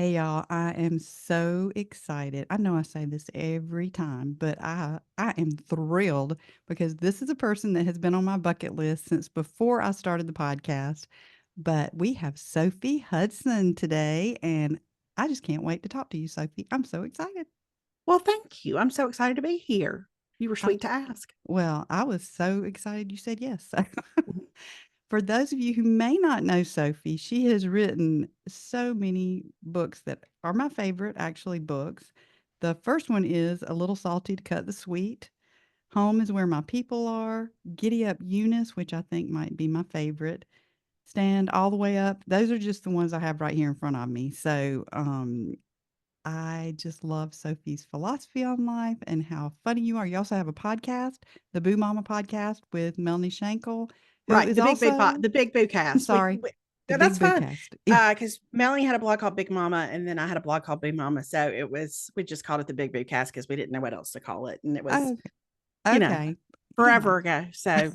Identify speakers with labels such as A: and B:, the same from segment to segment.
A: Hey y'all, I am so excited. I know I say this every time, but I am thrilled because this is a person that has been on my bucket list since before I started the podcast. But we have Sophie Hudson today, and I just can't wait to talk to you, Sophie. I'm so excited.
B: Well, thank you. I'm so excited to be here. You were
A: I,
B: sweet to ask.
A: well, I was so excited you said yes.
B: Mhm.
A: For those of you who may not know Sophie, she has written so many books that are my favorite, actually, books. The first one is A Little Salty to Cut the Sweet. Home is Where My People Are. Giddy Up, Eunice, which I think might be my favorite. Stand All the Way Up. Those are just the ones I have right here in front of me. So I just love Sophie's philosophy on life and how funny you are. You also have a podcast, the Boo Mama podcast with Melanie Shankle, who
B: Right,
A: is also
B: the Big Boo
A: I'm
B: Cast.
A: sorry, the
B: No,
A: Big
B: that's
A: Boo
B: fine.
A: Cast.
B: Because Melanie had a blog called Big Mama, and then I had a blog called Boo Mama. So we just called it the Big Boo Cast because we didn't know what else to call it, and it was,
A: Oh,
B: you know,
A: okay. Yeah.
B: forever ago. So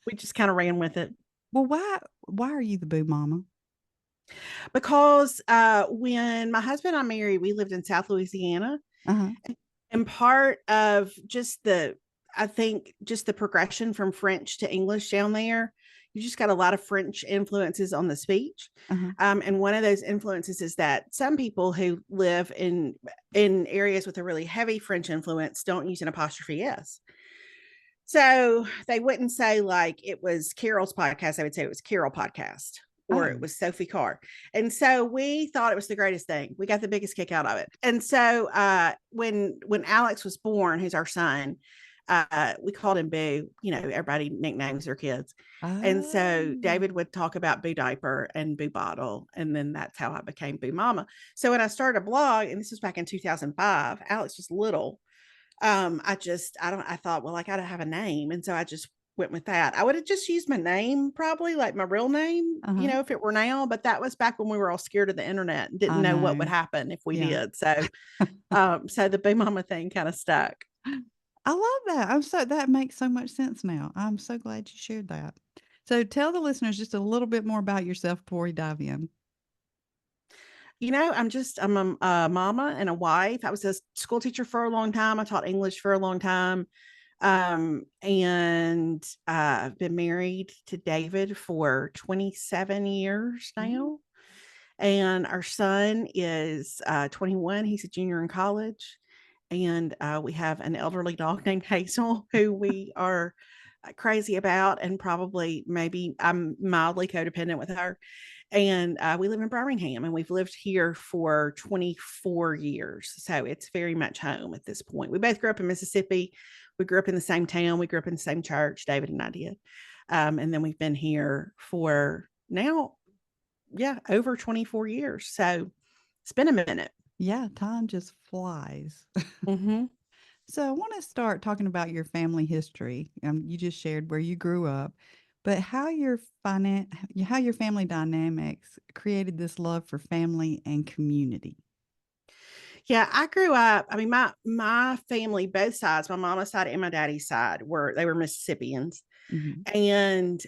B: we just kind of ran with it
A: Well, why are you the Boo Mama?
B: because when my husband and I married, we lived in South Louisiana,
A: Uh-huh.
B: and part of I think just the progression from French to English down there, you just got a lot of French influences on the speech.
A: Uh-huh.
B: And one of those influences is that some people who live in areas with a really heavy French influence don't use an apostrophe s. So they wouldn't say like it was Carol's podcast. They would say it was Carol podcast or it
A: Oh.
B: was Sophie Carr. And so we thought it was the greatest thing. We got the biggest kick out of it. And so when Alex was born, who's our son, we called him Boo. You know, everybody nicknames their kids. And so
A: Oh.
B: David would talk about Boo Diaper and Boo Bottle. And then that's how I became Boo Mama. So when I started a blog, and this was back in 2005, Alex was little. I thought, well, I gotta have a name. And so I just went with that. I would have just used my name, probably like my real name,
A: Uh-huh.
B: if it were now, but that was back when we were all scared of the internet and didn't
A: I
B: know what would
A: know.
B: happen if we
A: Yeah.
B: did. So so the Boo Mama thing kind of stuck.
A: I love that. That makes so much sense now. I'm so glad you shared that. So tell the listeners just a little bit more about yourself before we dive in.
B: I'm a mama and a wife. I was a school teacher for a long time. I taught English for a long time. And I've been married to David for 27 years
A: Mhm.
B: now. And our son is 21. He's a junior in college. And we have an elderly dog named Hazel, who we are crazy about. And probably maybe I'm mildly codependent with her. And we live in Birmingham and we've lived here for 24 years. So it's very much home at this point. We both grew up in Mississippi. We grew up in the same town. We grew up in the same church, David and I did. And then we've been here for now, yeah, over 24 years. So it's been a minute.
A: Yeah, time just flies.
B: Mm-hmm.
A: So I want to start talking about your family history. You just shared where you grew up, but how your family dynamics created this love for family and community.
B: Yeah, I grew up. I mean, my family, both sides, my mama's side and my daddy's side, were Mississippians,
A: Mhm.
B: and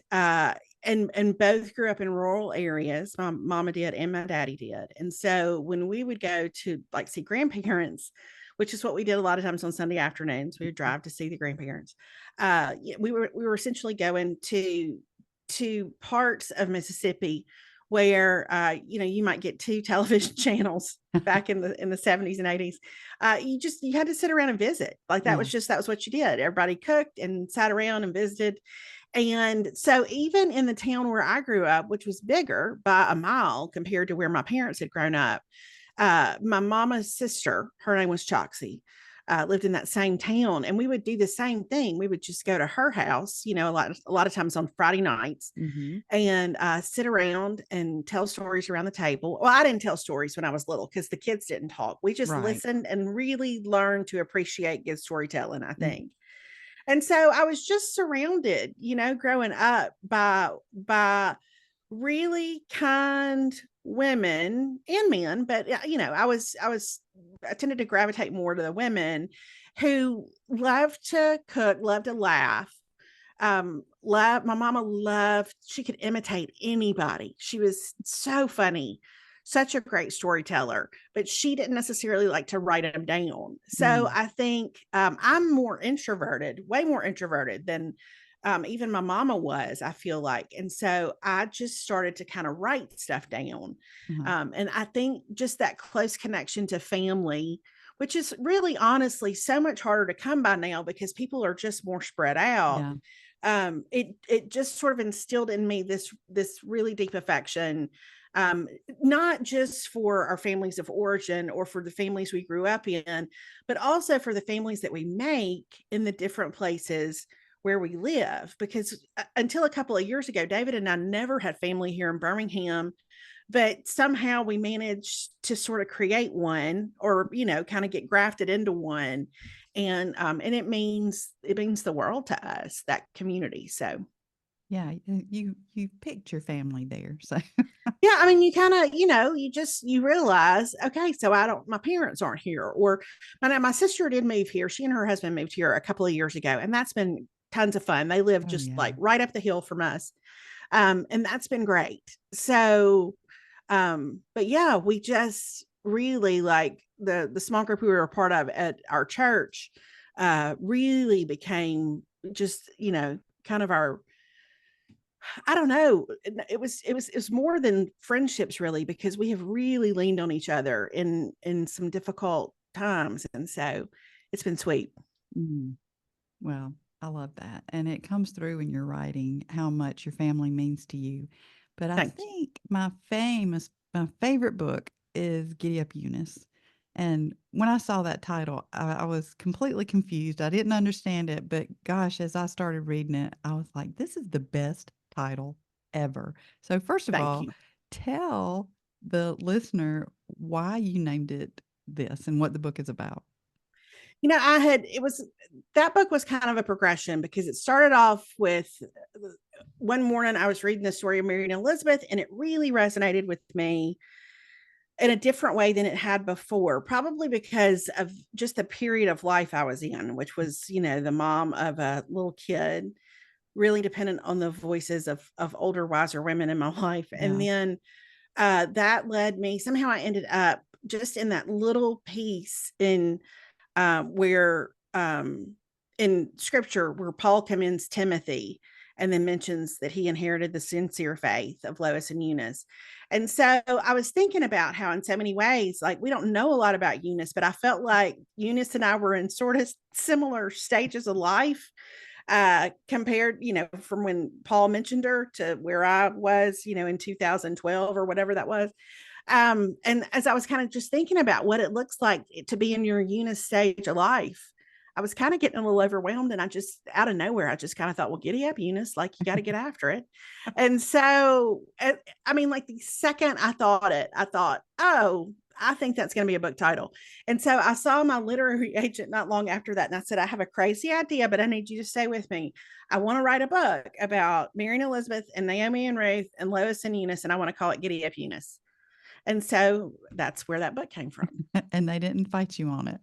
B: and both grew up in rural areas. My mama did, and my daddy did. And so when we would go to like see grandparents, which is what we did a lot of times on Sunday afternoons, we would drive to see the grandparents. We were essentially going to parts of Mississippi where you might get two television channels back in the 70s and 80s. You had to sit around and visit. Like
A: Yeah.
B: that was what you did. Everybody cooked and sat around and visited. And so even in the town where I grew up, which was bigger by a mile compared to where my parents had grown up, my mama's sister, her name was Choxie, lived in that same town, and we would do the same thing. We would just go to her house, a lot of times on Friday nights,
A: Mhm.
B: and sit around and tell stories around the table. Well, I didn't tell stories when I was little because the kids didn't talk. We just
A: Right.
B: listened and really learned to appreciate good storytelling, I
A: Mm.
B: think. And so I was just surrounded, growing up by really kind women and men, but I tended to gravitate more to the women who loved to cook, loved to laugh. My mama loved, she could imitate anybody. She was so funny, such a great storyteller, but she didn't necessarily like to write them down. So
A: Mm,
B: I think I'm more introverted, way more introverted than even my mama was, I feel like. And so I just started to kind of write stuff down.
A: uh-huh.
B: And I think just that close connection to family, which is really honestly so much harder to come by now because people are just more spread out.
A: Yeah,
B: It just sort of instilled in me this really deep affection, um, not just for our families of origin or for the families we grew up in, but also for the families that we make in the different places where we live. Because until a couple of years ago, David and I never had family here in Birmingham, but somehow we managed to sort of create one, or kind of get grafted into one. And it means the world to us, that community. So
A: yeah, you picked your family there, so
B: yeah, I mean, you kind of, you realize, okay, so my parents aren't here, or my sister did move here. She and her husband moved here a couple of years ago, and that's been tons of fun. They live
A: oh,
B: just
A: yeah.
B: like right up the hill from us. And that's been great. So, but yeah, we just really like the small group we were a part of at our church, really became just, kind of our, I don't know. It was more than friendships really, because we have really leaned on each other in some difficult times. And so it's been sweet.
A: Mm. Well, I love that, and it comes through in your writing how much your family means to you. But I
B: Thank you.
A: think my favorite book is Giddy Up, Eunice, and when I saw that title, I was completely confused. I didn't understand it, but gosh, as I started reading it, I was like, "This is the best title ever." So first of
B: Thank
A: all,
B: you.
A: tell the listener why you named it this and what the book is about.
B: I had it was that book was kind of a progression, because it started off with one morning I was reading the story of Mary and Elizabeth, and it really resonated with me in a different way than it had before, probably because of just the period of life I was in, which was, the mom of a little kid, really dependent on the voices of older, wiser women in my life. And
A: Yeah.
B: then that led me, somehow I ended up just in that little piece where in scripture where Paul commends Timothy and then mentions that he inherited the sincere faith of Lois and Eunice. And so I was thinking about how, in so many ways, like, we don't know a lot about Eunice, but I felt like Eunice and I were in sort of similar stages of life, compared, from when Paul mentioned her to where I was, in 2012 or whatever that was. And as I was kind of just thinking about what it looks like to be in your Eunice stage of life, I was kind of getting a little overwhelmed. And I just, out of nowhere, I just kind of thought, well, giddy up, Eunice, like, you got to get after it. And so, I mean, like, the second I thought it, I thought, oh, I think that's going to be a book title. And so I saw my literary agent not long after that. And I said, I have a crazy idea, but I need you to stay with me. I want to write a book about Mary and Elizabeth and Naomi and Ruth and Lois and Eunice. And I want to call it Giddy Up, Eunice. And so that's where that book came from.
A: And they didn't fight you on it.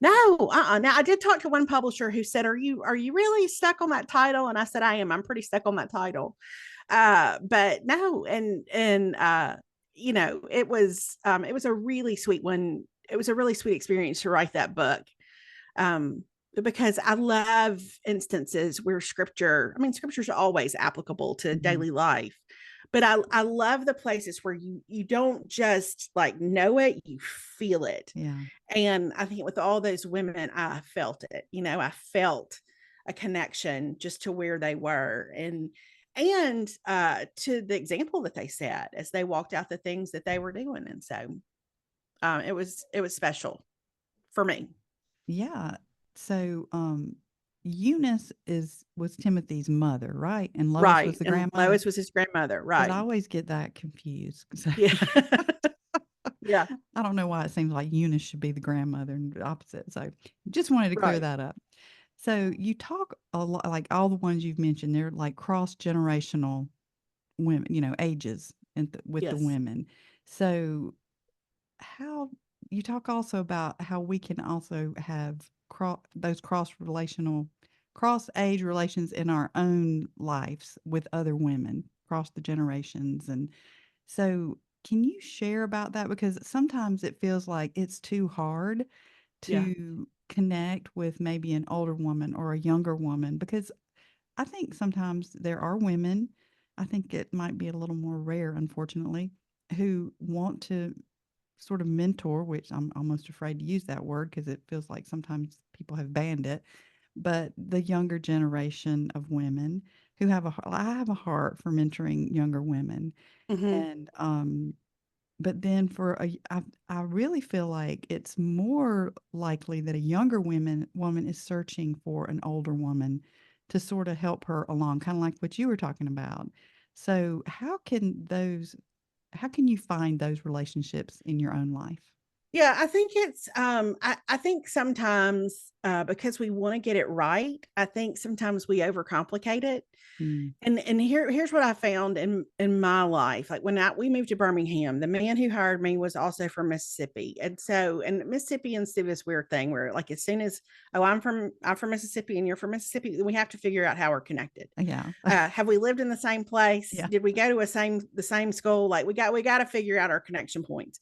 B: No, now I did talk to one publisher who said, "Are you really stuck on that title?" And I said, "I am. I'm pretty stuck on that title." But no, and it was a really sweet one. It was a really sweet experience to write that book. Um, because I love instances where scripture's always applicable to
A: Mhm.
B: daily life. But I love the places where you don't just like know it, you feel it.
A: Yeah.
B: And I think with all those women, I felt it. I felt a connection just to where they were, and to the example that they set as they walked out the things that they were doing. And so it was special for me.
A: Yeah. So, Eunice was Timothy's mother, right? And Lois was
B: Right.
A: the
B: And
A: grandmother?
B: Lois was his grandmother.
A: Because I
B: Right.
A: always get that confused. So
B: Yeah. Yeah.
A: I don't know why it seems like Eunice should be the grandmother and the opposite. So just wanted to clear
B: Right.
A: that up. So you talk a lot, like all the ones you've mentioned, they're like cross generational women, ages with the
B: Yes.
A: women. So how you talk also about how we can also have those cross age relations in our own lives with other women, across the generations. And so Can you share about that? Because sometimes it feels like it's too hard
B: Yeah.
A: to connect with maybe an older woman or a younger woman because I think sometimes there are women, I think it might be a little more rare, unfortunately, who want to sort of mentor, which I'm almost afraid to use that word because it feels like sometimes people have banned it. But the younger generation of women who have I have a heart for mentoring younger women.
B: Mhm.
A: And, but then I really feel like it's more likely that a younger woman is searching for an older woman to sorta help her along, kinda like what you were talking about. So, how can you find those relationships in your own life?
B: Yeah, I think it's, I think sometimes, because we wanna get it right, I think sometimes we overcomplicate it.
A: Mm,
B: And here's what I found in my life, like, when we moved to Birmingham, the man who hired me was also from Mississippi, and Mississippians do this weird thing where, like, as soon as, "Oh, I'm from Mississippi and you're from Mississippi," then we have to figure out how we're connected.
A: yeah.
B: Have we lived in the same place?
A: Yeah.
B: Did we go to the same school? Like, we gotta figure out our connection points.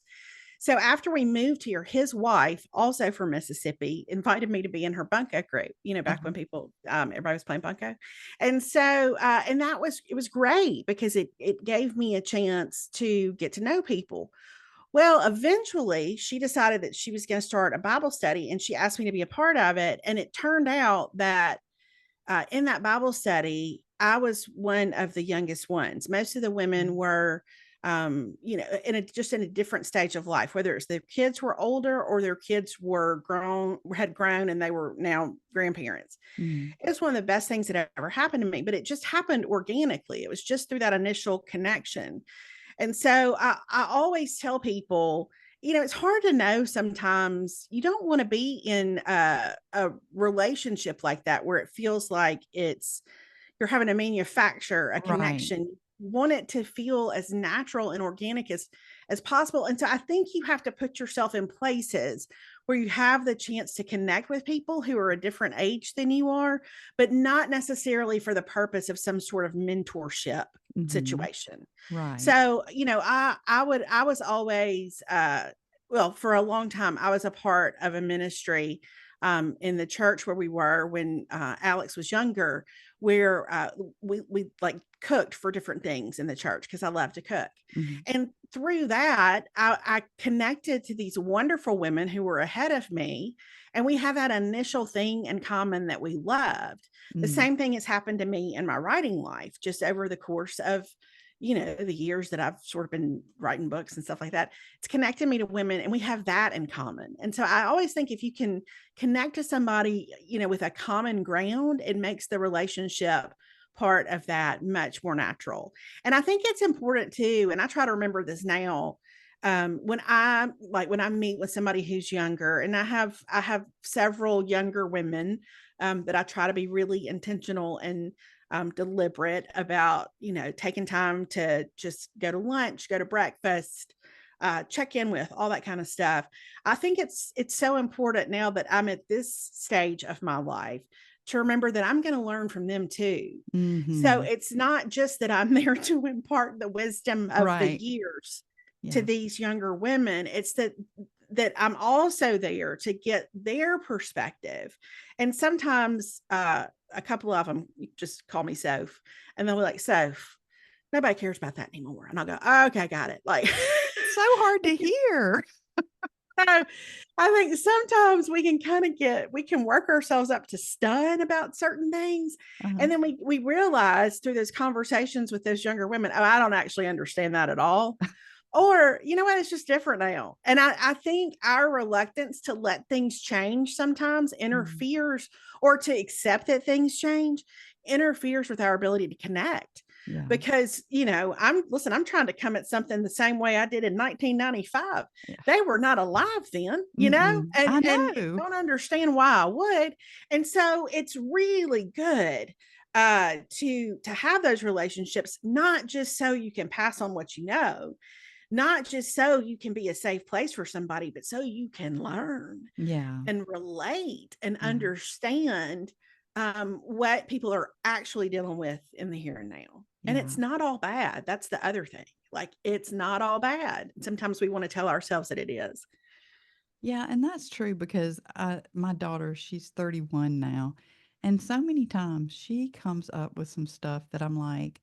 B: So after we moved here, his wife, also from Mississippi, invited me to be in her bunco group, back
A: Uh-huh.
B: when everybody was playing bunco. And so, and it was great because it gave me a chance to get to know people. Well, eventually she decided that she was going to start a Bible study and she asked me to be a part of it. And it turned out that in that Bible study, I was one of the youngest ones. Most of the women
A: Mm,
B: were, just in a different stage of life, whether it's their kids were older or their kids had grown, and they were now grandparents.
A: mm,
B: It was one of the best things that ever happened to me, but it just happened organically. It was just through that initial connection. And so I always tell people, it's hard to know sometimes. You don't want to be in a relationship like that where it feels like you're having to manufacture a
A: right.
B: connection. You want it to feel as natural and organic as possible. And so I think you have to put yourself in places where you have the chance to connect with people who are a different age than you are, but not necessarily for the purpose of some sort of mentorship
A: Mhm.
B: situation.
A: Right.
B: So, I was always well, for a long time I was a part of a ministry in the church where we were when Alex was younger, where we like cooked for different things in the church because I love to cook.
A: Mhm.
B: And through that, I connected to these wonderful women who were ahead of me. And we had that initial thing in common that we loved. The
A: Mm.
B: same thing has happened to me in my writing life just over the course of, the years that I've sort of been writing books and stuff like that. It's connected me to women, and we have that in common. And so I always think if you can connect to somebody, with a common ground, it makes the relationship part of that much more natural. And I think it's important too, and I try to remember this now. When I meet with somebody who's younger, and I have several younger women that I try to be really intentional and deliberate about, taking time to just go to lunch, go to breakfast, check in with, all that kind of stuff. I think it's so important now that I'm at this stage of my life to remember that I'm going to learn from them too. So
A: Mhm.
B: it's not just that I'm there to impart the wisdom of the
A: Right.
B: years to
A: Yeah.
B: these younger women. It's that I'm also there to get their perspective. And sometimes a couple of them just call me Soph, and they'll be like, Soph, nobody cares about that anymore. And I'll go, oh, okay, got it. Like,
A: So hard to hear.
B: so I think sometimes we can work ourselves up to stun about certain things.
A: Uh-huh.
B: And then we realize through those conversations with those younger women, oh, I don't actually understand that at all. Or, you know what, it's just different now. And I think our reluctance to let things change sometimes
A: Mhm.
B: interferes, or to accept that things change interferes with our ability to connect.
A: Yeah.
B: Because, I'm trying to come at something the same way I did in 1995.
A: Yeah.
B: They were not alive then,
A: Mm-mm. I
B: and
A: know.
B: don't understand why I would. And so it's really good to have those relationships, not just so you can pass on what you know, not just so you can be a safe place for somebody, but so you can learn
A: Yeah.
B: and relate and
A: Yeah.
B: understand, what people are actually dealing with in the here and now. And
A: Yeah.
B: it's not all bad. That's the other thing. Like, it's not all bad. Sometimes we want to tell ourselves that it is.
A: Yeah, and that's true because my daughter, she's 31 now, and so many times she comes up with some stuff that I'm like,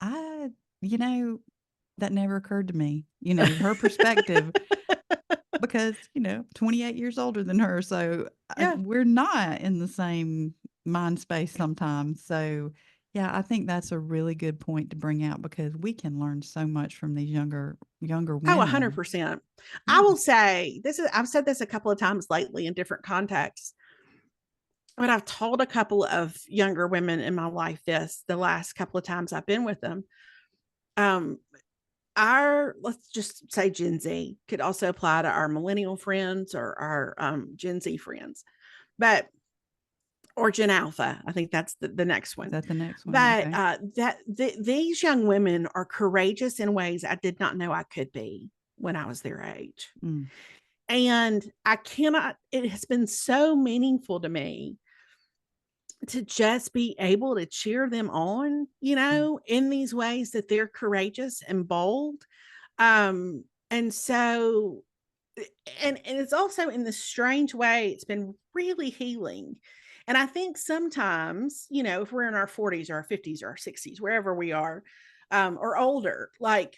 A: I, you know, that never occurred to me. Her perspective, because 28 years older than her, so
B: Yeah.
A: we're not in the same mind space sometimes. So, yeah, I think that's a really good point to bring out because we can learn so much from these younger
B: Oh,
A: women.
B: 100%. I
A: Yeah.
B: will say this is, I've said this a couple of times lately in different contexts, but I've told a couple of younger women in my life this the last couple of times I've been with them. Um, our, let's just say Gen Z, could also apply to our millennial friends or our Gen Z friends, but or Gen Alpha. I think that's the next
A: Is
B: one.
A: that the next one?
B: But
A: Okay.
B: these young women are courageous in ways I did not know I could be when I was their age.
A: Mm.
B: And I cannot, it has been so meaningful to me to just be able to cheer them on,
A: Mm.
B: in these ways that they're courageous and bold. And so, and it's also in this strange way, it's been really healing. And I think sometimes, if we're in our 40s or our 50s or our 60s, wherever we are, or older, like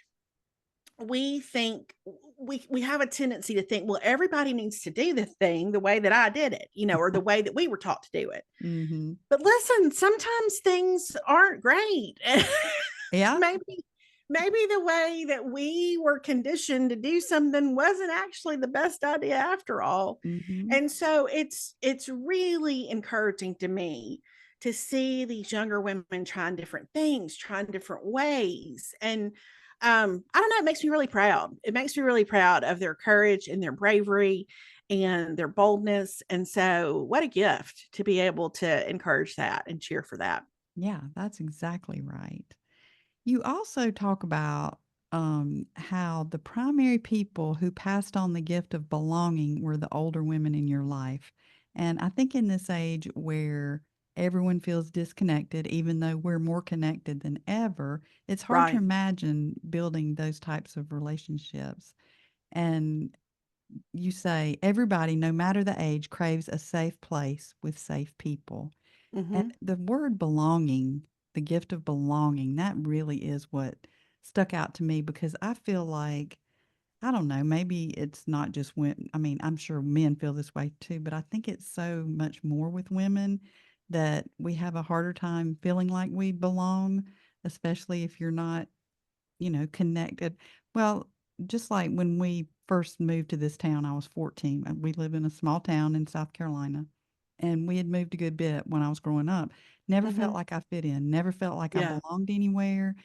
B: we think we have a tendency to think, well, everybody needs to do the thing the way that I did it, or the way that we were taught to do it.
A: Mhm.
B: But listen, sometimes things aren't great.
A: Yeah.
B: maybe maybe the way that we were conditioned to do something wasn't actually the best idea after all.
A: Mhm.
B: And so it's really encouraging to me to see these younger women trying different things, trying different ways. And I don't know, it makes me really proud. It makes me really proud of their courage and their bravery and their boldness. And so, what a gift to be able to encourage that and cheer for that.
A: Yeah, that's exactly right. You also talk about how the primary people who passed on the gift of belonging were the older women in your life. And I think in this age where everyone feels disconnected, even though we're more connected than ever, it's hard to
B: Right.
A: imagine building those types of relationships. And you say everybody, no matter the age, craves a safe place with safe people. And
B: Hmm.
A: the word belonging, the gift of belonging, that really is what stuck out to me because I feel like, I don't know, maybe it's not just when, I mean, I'm sure men feel this way too, but I think it's so much more with women that we have a harder time feeling like we belong, especially if you're not, connected. Well, just like when we first moved to this town, I was 14. We live in a small town in South Carolina, and we had moved a good bit when I was growing up. Never felt
B: Hmm.
A: like I fit in, never felt like I
B: Yeah.
A: belonged anywhere.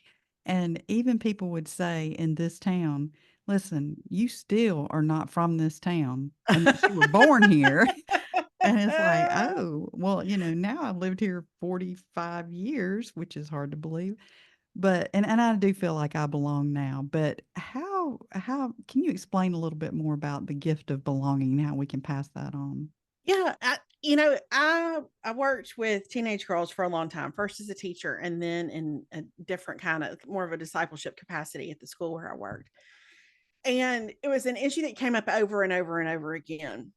A: And even people would say in this town, listen, you still are not from this town, and that you were born here. And it's like, oh, well, now I've lived here 45 years, which is hard to believe. But and I do feel like I belong now, but how can you explain a little bit more about the gift of belonging and how we can pass that on?
B: Yeah, I worked with teenage girls for a long time, first as a teacher and then in a different kind of more of a discipleship capacity at the school where I worked. And it was an issue that came up over and over and over again.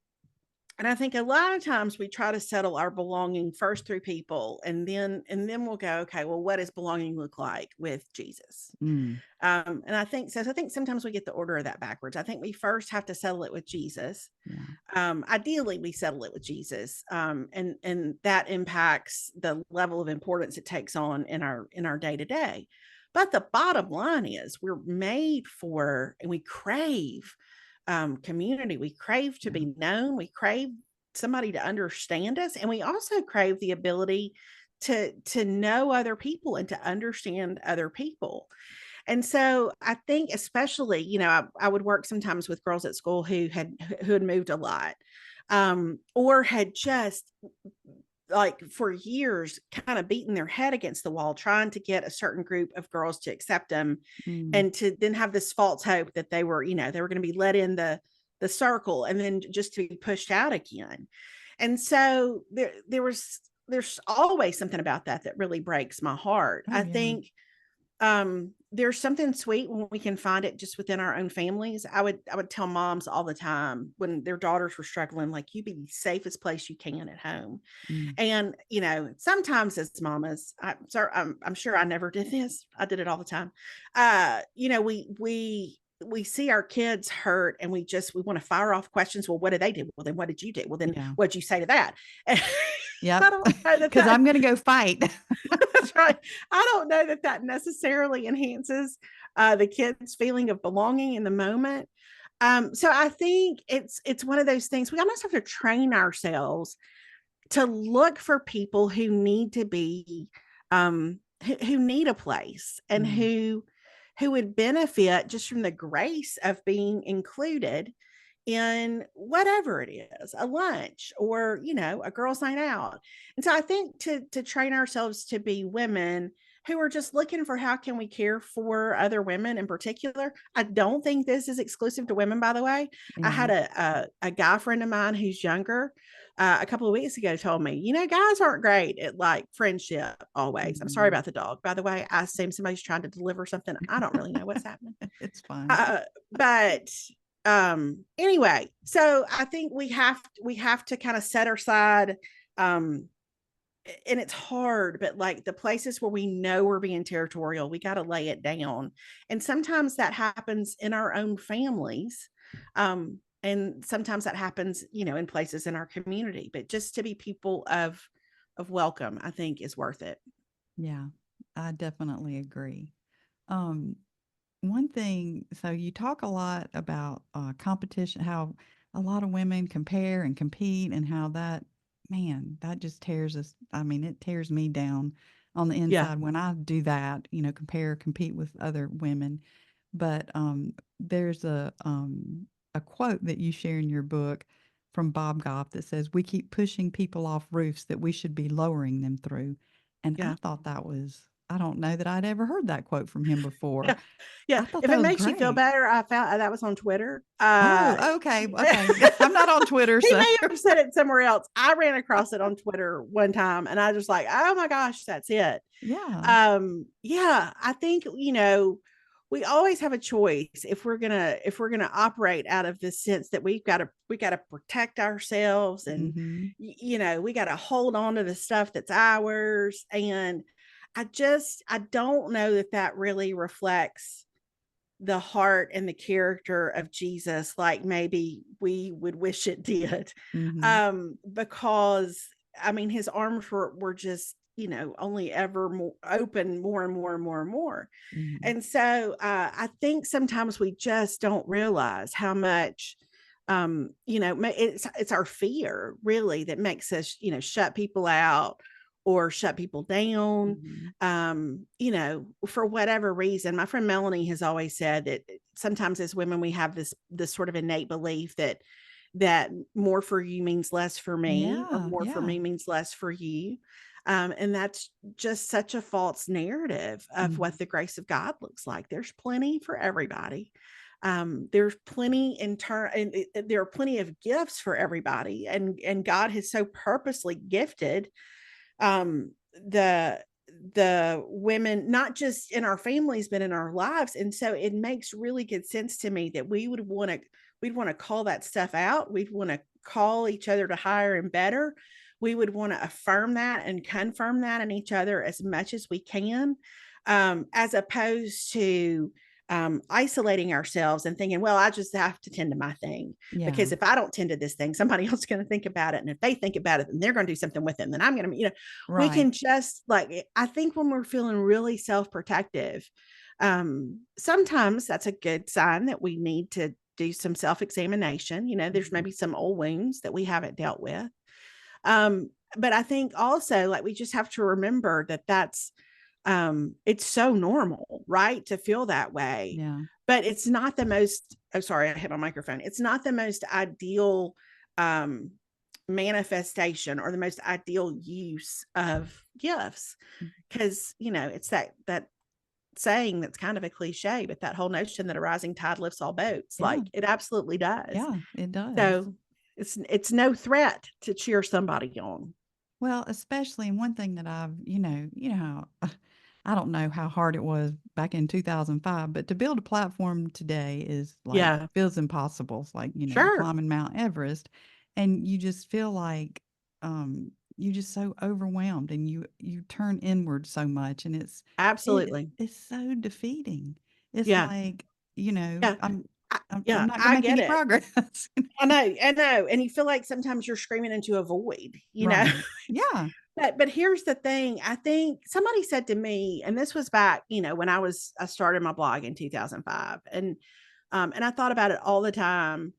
B: And I think a lot of times we try to settle our belonging first through people and then we'll go, okay, well, what does belonging look like with Jesus?
A: Mm,
B: And I think so. I think sometimes we get the order of that backwards. I think we first have to settle it with Jesus.
A: yeah,
B: Ideally we settle it with Jesus, and that impacts the level of importance it takes on in our day to day. But the bottom line is we're made for and we crave community. We crave to
A: yeah,
B: be known. We crave somebody to understand us, and we also crave the ability to know other people and to understand other people. And so I think especially, I would work sometimes with girls at school who had moved a lot, or had just like for years kind of beaten their head against the wall trying to get a certain group of girls to accept them,
A: mm,
B: and to then have this false hope that they were going to be let in the circle and then just to be pushed out again. And so there was there's always something about that really breaks my heart.
A: Oh,
B: I
A: yeah.
B: think there's something sweet when we can find it just within our own families. I would tell moms all the time when their daughters were struggling, like, you be the safest place you can at home.
A: Mm.
B: And, sometimes as mamas, I'm sure I never did this. I did it all the time. We see our kids hurt and we want to fire off questions. Well, what did they do? Well, then what did you do? Well, then
A: Yeah.
B: what'd you say to that? And I
A: Yep.
B: don't know that
A: Because
B: that
A: I'm gonna go fight.
B: that's right. I don't know that that necessarily enhances the kid's feeling of belonging in the moment. So I think it's one of those things we almost have to train ourselves to look for people who need to be who need a place and
A: Mm.
B: who would benefit just from the grace of being included in whatever it is, a lunch or, a girls' night out. And so I think to train ourselves to be women who are just looking for how can we care for other women in particular. I don't think this is exclusive to women, by the way. I
A: Yeah.
B: had a guy friend of mine who's younger a couple of weeks ago told me, guys aren't great at like friendship always. I'm sorry
A: Mhm.
B: about the dog, by the way. I assume somebody's trying to deliver something. I don't really know what's happening.
A: It's fine.
B: But anyway, so I think we have to kind of set aside um and it's hard, but like the places where we know we're being territorial, we got to lay it down. And sometimes that happens in our own families. And sometimes that happens, in places in our community, but just to be people of welcome, I think is worth it.
A: Yeah. I definitely agree. Um, One thing, so you talk a lot about competition, how a lot of women compare and compete, and how that, man, that just tears us. I mean, it tears me down on the
B: Yeah.
A: inside when I do that, compare, compete with other women. But there's a quote that you share in your book from Bob Goff that says, "We keep pushing people off roofs that we should be lowering them through." And I
B: Yeah.
A: thought that was, I don't know that I'd ever heard that quote from him before.
B: Yeah. Yeah.
A: I thought
B: If
A: that
B: it
A: was
B: makes you feel
A: great.
B: better, I found that was on Twitter.
A: Oh, okay, okay. I'm not on Twitter,
B: He
A: so
B: may have said it somewhere else. I ran across it on Twitter one time and I was like, oh my gosh, that's it.
A: yeah.
B: Yeah, I think, we always have a choice if we're gonna operate out of this sense that we gotta protect ourselves and
A: Mhm.
B: we gotta hold on to the stuff that's ours. And I don't know that that really reflects the heart and the character of Jesus like maybe we would wish it did.
A: Mhm.
B: Because I mean his arms were just, only ever more open more and more and more and more.
A: Mhm.
B: And so I think sometimes we just don't realize how much it's our fear really that makes us, shut people out or shut people down.
A: Mhm.
B: For whatever reason. My friend Melanie has always said that sometimes as women we have this sort of innate belief that more for you means less for me, or
A: Yeah,
B: more for
A: yeah.
B: me means less for you. And that's just such a false narrative of what
A: Mhm.
B: the grace of God looks like. There's plenty for everybody. There's plenty in turn, and there are plenty of gifts for everybody, and God has so purposely gifted the women not just in our families but in our lives. And so it makes really good sense to me that we'd want to call that stuff out. We'd want to call each other to higher and better. We would want to affirm that and confirm that in each other as much as we can, as opposed to isolating ourselves and thinking, well, I just have to tend to my thing,
A: Yeah.
B: because if I don't tend to this thing, somebody else is going to think about it. And if they think about it, then they're going to do something with it. And then I'm going to, we
A: Right.
B: can just like, I think when we're feeling really self-protective, sometimes that's a good sign that we need to do some self-examination. There's
A: Mhm.
B: maybe some old wounds that we haven't dealt with. But I think also like we just have to remember that it's so normal, right, to feel that way.
A: Yeah.
B: But it's not the most, oh sorry, I hit my microphone. It's not the most ideal um manifestation or the most ideal use of gifts,
A: Mhm.
B: because it's that saying that's kind of a cliche, but that whole notion that a rising tide lifts all boats,
A: Yeah.
B: like it absolutely does.
A: Yeah, it does.
B: So it's no threat to cheer somebody on.
A: Well, especially and one thing that I've, how I don't know how hard it was back in 2005, but to build a platform today is like
B: Yeah,
A: feels impossible. It's like,
B: sure.
A: climbing Mount Everest and you just feel like you're just so overwhelmed and you turn inward so much and
B: Absolutely.
A: it's so defeating. It's
B: Yeah,
A: like,
B: yeah.
A: I'm
B: Yeah,
A: not gonna
B: I
A: make
B: get
A: any
B: it.
A: progress.
B: I know, and you feel like sometimes you're screaming into a void, you know?
A: Right. Yeah.
B: But here's the thing, I think somebody said to me, and this was back, when I started my blog in 2005, and I thought about it all the time,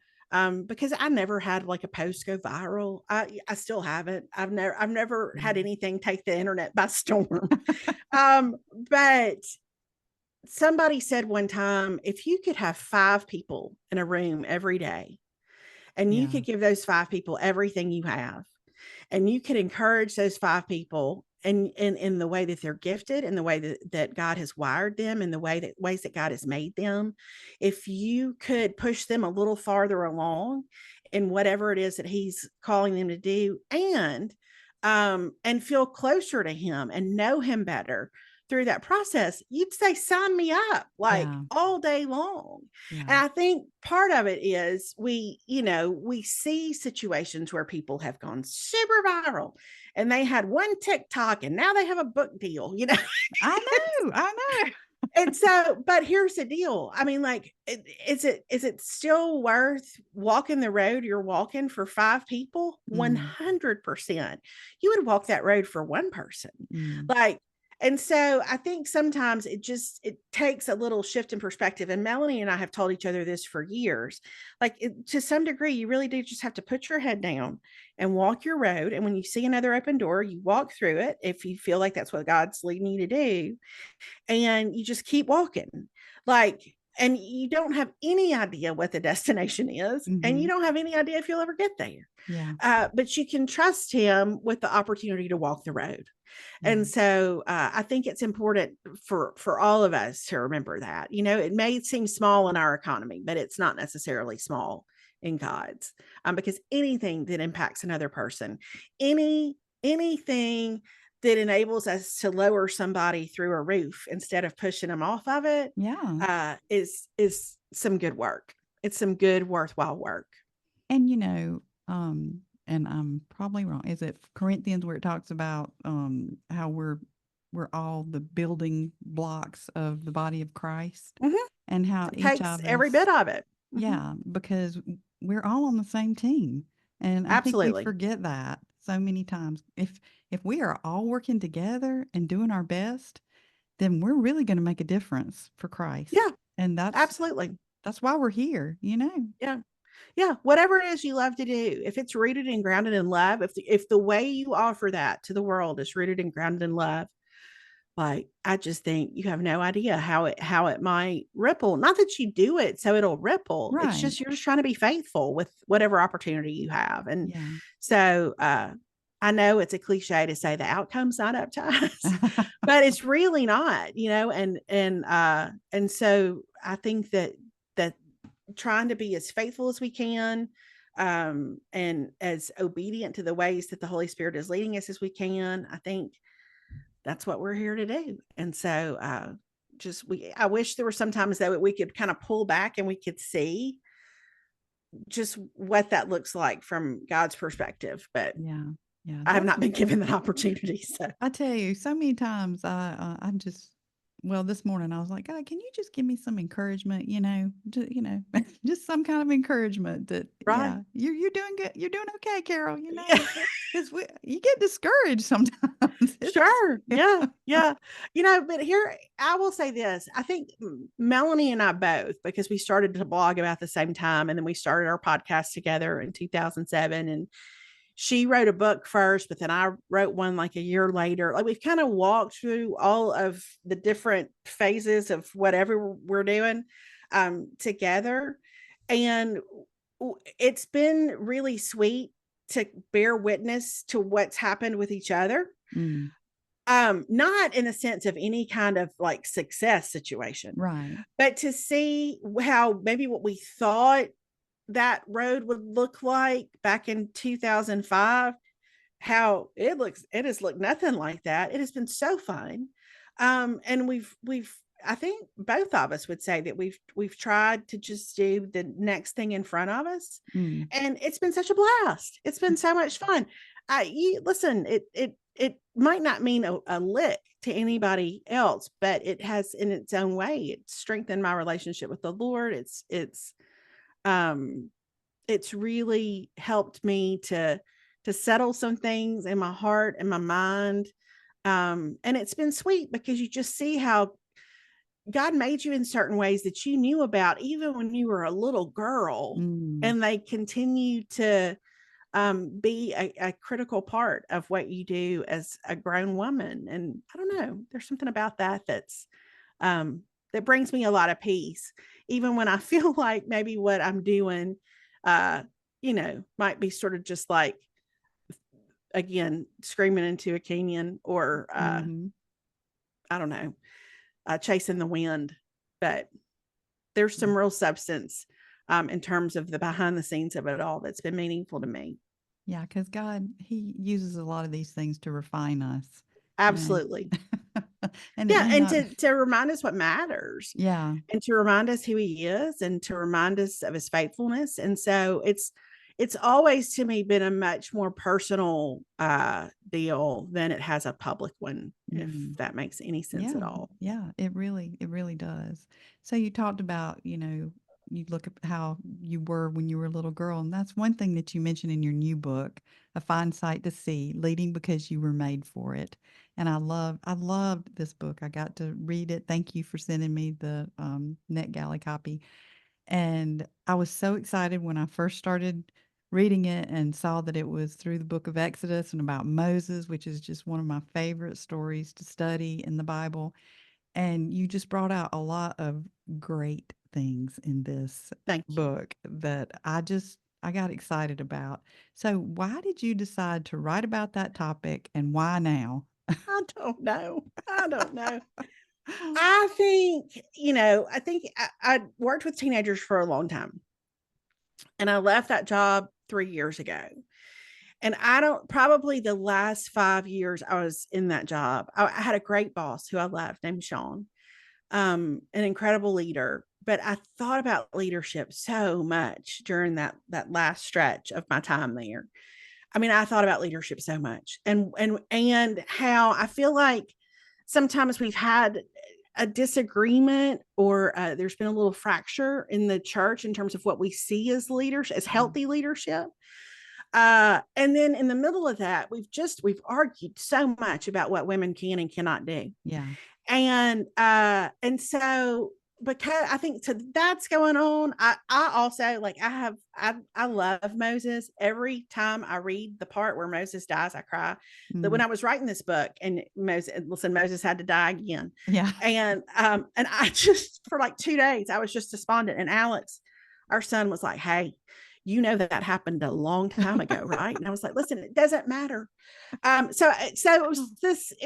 B: because I never had, like, a post go viral. I still haven't. I've never had
A: Yeah.
B: anything take the internet by storm. But somebody said one time, "If you could have 5 people in a room every day, and you
A: Yeah.
B: could give those 5 people everything you have, and you could encourage those 5 people in the way that they're gifted, in the way that God has wired them, in the ways that God has made them. If you could push them a little farther along in whatever it is that He's calling them to do, and feel closer to Him and know Him better through that process, you'd say, sign me up like
A: Yeah.
B: all day long." And
A: Yeah.
B: I think part of it is we see situations where people have gone super viral and they had one TikTok and now they have a book deal.
A: I know. I know.
B: And so, but here's the deal. I mean, like, is it still worth walking the road you're walking for 5 people?
A: Mm.
B: 100%. You would walk that road for one person.
A: Mm.
B: Like, and so I think sometimes it takes a little shift in perspective. And Melanie and I have told each other this for years. Like, to some degree, you really do just have to put your head down and walk your road. And when you see another open door, you walk through it if you feel like that's what God's leading you to do, and you just keep walking. Like, and you don't have any idea what the destination is, and you
A: Mhm.
B: don't have any idea if you'll ever get there.
A: Yeah.
B: But you can trust Him with the opportunity to walk the road.
A: Yeah.
B: And so I think it's important for all of us to remember that. It may seem small in our economy, but it's not necessarily small in God's, because anything that impacts another person, anything that enables us to lower somebody through a roof instead of pushing them off of it,
A: Yeah.
B: is some good work. It's some good, worthwhile work.
A: And, and I'm probably wrong. Is it Corinthians where it talks about, how we're all the building blocks of the body of Christ
B: Mhm.
A: and how
B: It
A: each
B: takes
A: of
B: every bit
A: us
B: of it. Mhm.
A: yeah, because we're all on the same team. And I think we
B: Absolutely.
A: forget that so many times. If we are all working together and doing our best, then we're really gonna make a difference for
B: Yeah,
A: Christ. And
B: absolutely.
A: that's why we're here.
B: Yeah. Yeah, whatever it is you love to do, if it's rooted and grounded in love, if the way you offer that to the world is rooted and grounded in love, like, I just think you have no idea how it might ripple. Not that you do it so it'll ripple. It's
A: Right.
B: just you're just trying to be faithful with whatever opportunity you have. And
A: Yeah.
B: so I know it's a cliche to say the outcome's not up to us, but it's really not, and so I think that trying to be as faithful as we can, and as obedient to the ways that the Holy Spirit is leading us as we can. I think that's what we're here to do. And so, I wish there were sometimes that we could kind of pull back and we could see just what that looks like from God's perspective, but
A: Yeah. Yeah,
B: I have
A: that's
B: not been given that opportunity. So,
A: I tell you, so many times I'm just well, this morning I was like, "God, can you just give me some encouragement, just some kind of encouragement that,
B: right.
A: yeah, you're doing good. You're doing okay, Carol,
B: Yeah.
A: because you get discouraged sometimes. It's
B: Sure. Yeah. Yeah. But here, I will say this. I think Melanie and I both, because we started to blog about the same time, and then we started our podcast together in 2007. And she wrote a book first, but then I wrote one like a year later. Like, we've kind of walked through all of the different phases of whatever we're doing, together. And it's been really sweet to bear witness to what's happened with each other,
A: mm,
B: not in the sense of any kind of like success situation,
A: right.
B: but to see how maybe what we thought that road would look like back in 2005 how it has looked nothing like that. It has been so fun. And we've I think both of us would say that we've tried to just do the next thing in front of us,
A: Mm.
B: and it's been such a blast. It's been so much fun. Listen, it might not mean a lick to anybody else, but it has in its own way. It's strengthened my relationship with the Lord. Um it's really helped me to settle some things in my heart and my mind. And it's been sweet because you just see how God made you in certain ways that you knew about even when you were a little girl,
A: Mm.
B: and they continue to be a critical part of what you do as a grown woman. And I don't know, there's something about um, that brings me a lot of peace, even when I feel like maybe what I'm doing, uh, might be sort of just like, again, screaming into a canyon, or
A: Mhm.
B: I don't know, chasing the wind. But there's
A: Yeah.
B: some real substance in terms of the behind the scenes of it all that's been meaningful to me.
A: Yeah, because God, He uses a lot of these things to refine us, and
B: Absolutely.
A: and it
B: Yeah,
A: may
B: and
A: not.
B: to remind us what matters,
A: Yeah.
B: and to remind us who he is, and to remind us of his faithfulness. And so it's always to me been a much more personal deal than it has a public one, if
A: Mm.
B: that makes any sense at
A: Yeah,
B: all.
A: yeah, it really does. So you talked about, you look at how you were when you were a little girl, and that's one thing that you mentioned in your new book, A Fine Sight to See, Leading Because You Were Made for It. And I loved this book. I got to read it. Thank you for sending me the NetGalley copy. And I was so excited when I first started reading it and saw that it was through the book of Exodus and about Moses, which is just one of my favorite stories to study in the Bible. And you just brought out a lot of great things in this
B: Thank you.
A: book that I got excited about. So, why did you decide to write about that topic and why now?
B: I don't know. I don't know. I think I worked with teenagers for a long time, and I left that job 3 years ago. And I don't probably the last 5 years I was in that job, I had a great boss who I loved named Sean, an incredible leader. But I thought about leadership so much during that last stretch of my time there. I mean, I thought about leadership so much, and how I feel like sometimes we've had a disagreement, or there's been a little fracture in the church in terms of what we see as leadership, as
A: Mm,
B: healthy leadership. And then in the middle of that, we've argued so much about what women can and cannot do.
A: yeah.
B: And so, because I think so that's going on. I also like I love Moses. Every time I read the part where Moses dies, I cry. That when
A: Mm,
B: I was writing this book, and Moses had to die again.
A: yeah.
B: And I just for like 2 days I was just despondent. And Alex, our son, was like, "Hey, you know that happened a long time ago, right?" And I was like, "Listen, it doesn't matter." So it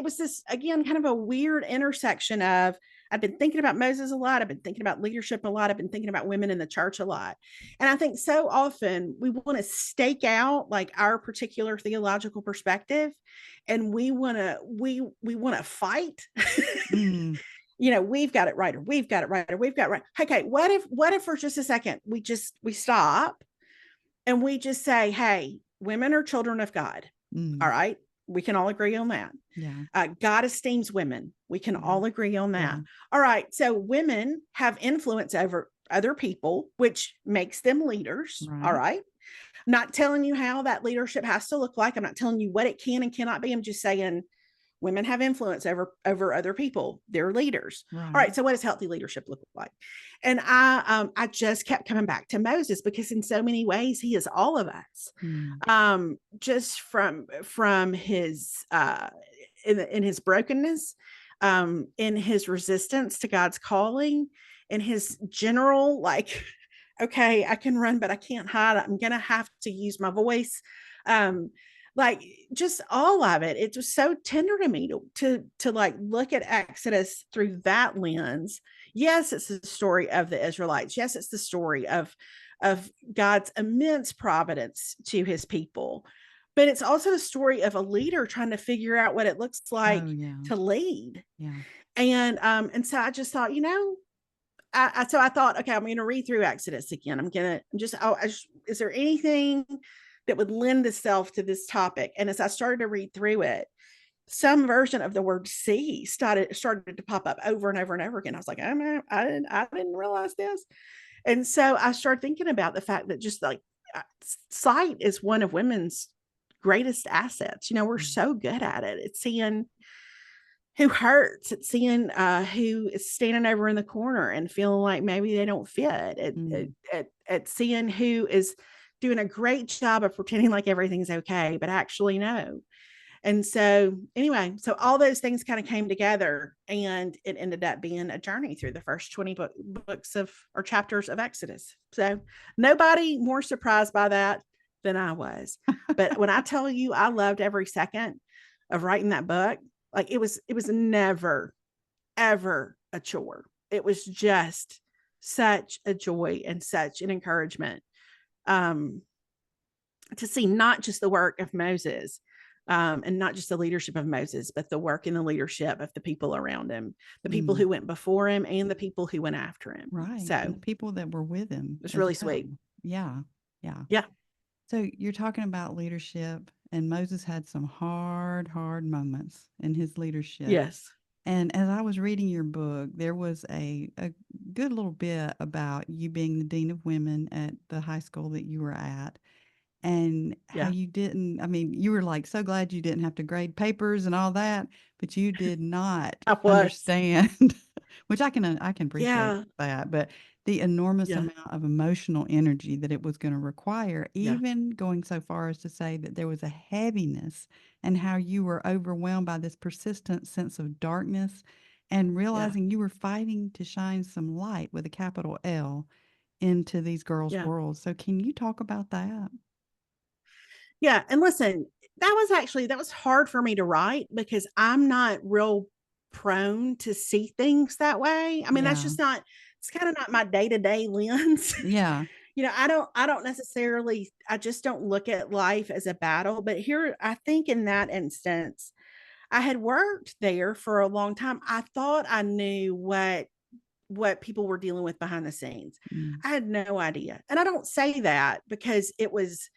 B: was this again, kind of a weird intersection of, I've been thinking about Moses a lot. I've been thinking about leadership a lot. I've been thinking about women in the church a lot. And I think so often we want to stake out like our particular theological perspective, and we want to fight.
A: Mm,
B: We've got it right, or we've got it right, or we've got it right. Okay, what if for just a second we stop and we just say, hey, women are children of God. All
A: mm,
B: right. We can all agree on that.
A: yeah.
B: God esteems women. We can
A: Yeah.
B: all agree on
A: Yeah.
B: that. All right. So women have influence over other people, which makes them leaders. All
A: Right.
B: right. I'm not telling you how that leadership has to look like. I'm not telling you what it can and cannot be. I'm just saying women have influence over other people. They're leaders. All
A: Right.
B: right. So what does healthy leadership look like? And I just kept coming back to Moses, because in so many ways he is all of us.
A: Mm,
B: Just from his in his brokenness, in his resistance to God's calling, in his general like, okay, I can run, but I can't hide. I'm gonna have to use my voice. Um, like, just all of it. It was so tender to me to like look at Exodus through that lens. Yes, it's the story of the Israelites. Yes, it's the story of God's immense providence to his people. but it's also a story of a leader trying to figure out what it looks like
A: Oh, yeah.
B: to lead.
A: Yeah.
B: And so I just thought, so I thought, okay, I'm going to read through Exodus again. Is there anything that would lend itself to this topic? And as I started to read through it, some version of the word "see" started to pop up over and over and over again. I was like, oh man, I didn't realize this. And so I started thinking about the fact that just like sight is one of women's greatest assets. We're
A: Mm.
B: so good at it. It's seeing who hurts. It's seeing who is standing over in the corner and feeling like maybe they don't fit.
A: Mm.
B: At seeing who is doing a great job of pretending like everything's okay, but actually no. And so, anyway, so all those things kind of came together, and it ended up being a journey through the first 20 books of or chapters of Exodus. So, nobody more surprised by that than I was. But when I tell you I loved every second of writing that book, like it was never ever a chore. It was just such a joy and such an encouragement um to see not just the work of Moses, and not just the leadership of Moses, but the work and the leadership of the people around him, the people
A: Mm.
B: who went before him and the people who went after him.
A: Right, and
B: So
A: the people that were with him
B: it's
A: as
B: really
A: well.
B: sweet.
A: Yeah, yeah.
B: Yeah.
A: So you're talking about leadership, and Moses had some hard, hard moments in his leadership.
B: Yes.
A: And as I was reading your book, there was a good little bit about you being the dean of women at the high school that you were at, and how
B: Yeah.
A: you didn't, I mean, you were, like, so glad you didn't have to grade papers and all that, but you did not
B: I was.
A: understand, which I can appreciate
B: Yeah.
A: that, but the enormous
B: Yeah.
A: amount of emotional energy that it was gonna require,
B: Yeah.
A: even going so far as to say that there was a heaviness, and how you were overwhelmed by this persistent sense of darkness, and
B: Yeah.
A: realizing you were fighting to shine some light with a capital L into these girls'
B: Yeah.
A: worlds. So can you talk about that?
B: Yeah. And listen, that was hard for me to write because I'm not real prone to see things that way. I mean, that's
A: Yeah.
B: just not, it's kind of not my day-to-day lens.
A: Yeah.
B: I don't necessarily, I just don't look at life as a battle. But here, I think in that instance, I had worked there for a long time. I thought I knew what people were dealing with behind the scenes.
A: Mm.
B: I had no idea. And I don't say that because it was